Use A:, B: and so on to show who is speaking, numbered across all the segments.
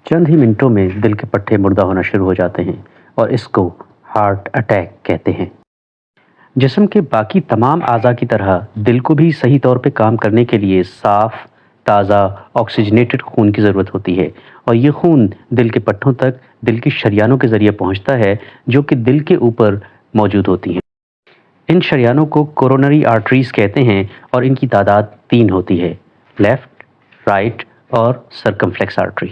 A: چند ہی منٹوں میں دل کے پٹھے مردہ ہونا شروع ہو جاتے ہیں اور اس کو ہارٹ اٹیک کہتے ہیں۔ جسم کے باقی تمام اعضاء کی طرح دل کو بھی صحیح طور پہ کام کرنے کے لیے صاف، تازہ، آکسیجنیٹڈ خون کی ضرورت ہوتی ہے، اور یہ خون دل کے پٹھوں تک دل کی شریانوں کے ذریعے پہنچتا ہے جو کہ دل کے اوپر موجود ہوتی ہیں۔ ان شریانوں کو کورونری آرٹریز کہتے ہیں اور ان کی تعداد 3 ہوتی ہے: لیفٹ، رائٹ اور سرکمفلیکس آرٹری۔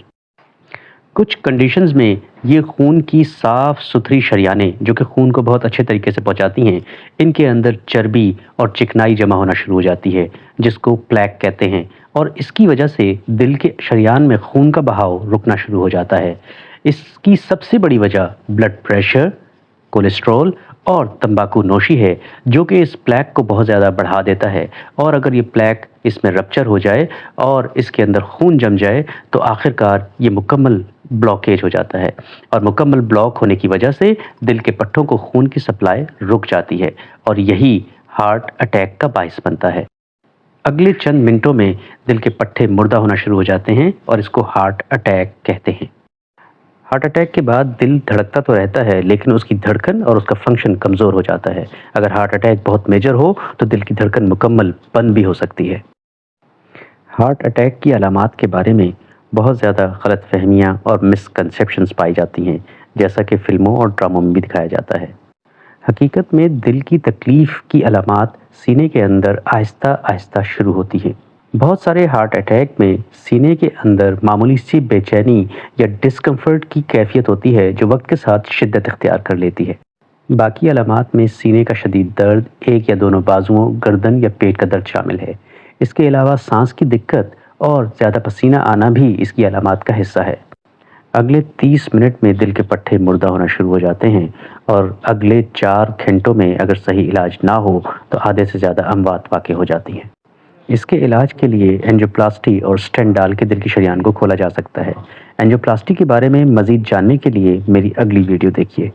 A: کچھ کنڈیشنز میں یہ خون کی صاف ستھری شریانیں جو کہ خون کو بہت اچھے طریقے سے پہنچاتی ہیں، ان کے اندر چربی اور چکنائی جمع ہونا شروع ہو جاتی ہے جس کو پلیک کہتے ہیں، اور اس کی وجہ سے دل کے شریان میں خون کا بہاؤ رکنا شروع ہو جاتا ہے۔ اس کی سب سے بڑی وجہ بلڈ پریشر، کولیسٹرول اور تمباکو نوشی ہے جو کہ اس پلیک کو بہت زیادہ بڑھا دیتا ہے، اور اگر یہ پلیک اس میں رپچر ہو جائے اور اس کے اندر خون جم جائے تو آخر کار یہ مکمل بلاکیج ہو جاتا ہے، اور مکمل بلاک ہونے کی وجہ سے دل کے پٹھوں کو خون کی سپلائی رک جاتی ہے اور یہی ہارٹ اٹیک کا باعث بنتا ہے۔ اگلے چند منٹوں میں دل کے پٹھے مردہ ہونا شروع ہو جاتے ہیں اور اس کو ہارٹ اٹیک کہتے ہیں۔ ہارٹ اٹیک کے بعد دل دھڑکتا تو رہتا ہے لیکن اس کی دھڑکن اور اس کا فنکشن کمزور ہو جاتا ہے۔ اگر ہارٹ اٹیک بہت میجر ہو تو دل کی دھڑکن مکمل بند بھی ہو سکتی ہے۔ ہارٹ اٹیک کی علامات کے بارے میں بہت زیادہ غلط فہمیاں اور مسکنسیپشنز پائی جاتی ہیں، جیسا کہ فلموں اور ڈراموں میں بھی دکھایا جاتا ہے۔ حقیقت میں دل کی تکلیف کی علامات سینے کے اندر آہستہ آہستہ شروع ہوتی ہیں۔ بہت سارے ہارٹ اٹیک میں سینے کے اندر معمولی سی بے چینی یا ڈسکمفرٹ کی کیفیت ہوتی ہے جو وقت کے ساتھ شدت اختیار کر لیتی ہے۔ باقی علامات میں سینے کا شدید درد، ایک یا دونوں بازوؤں، گردن یا پیٹ کا درد شامل ہے۔ اس کے علاوہ سانس کی دقت اور زیادہ پسینہ آنا بھی اس کی علامات کا حصہ ہے۔ اگلے 30 منٹ میں دل کے پٹھے مردہ ہونا شروع ہو جاتے ہیں اور اگلے 4 گھنٹوں میں اگر صحیح علاج نہ ہو تو آدھے سے زیادہ اموات واقع ہو جاتی ہیں۔ اس کے علاج کے لیے اینجیوپلاسٹی اور سٹینٹ ڈال کے دل کی شریان کو کھولا جا سکتا ہے۔ اینجیوپلاسٹی کے بارے میں مزید جاننے کے لیے میری اگلی ویڈیو دیکھیے۔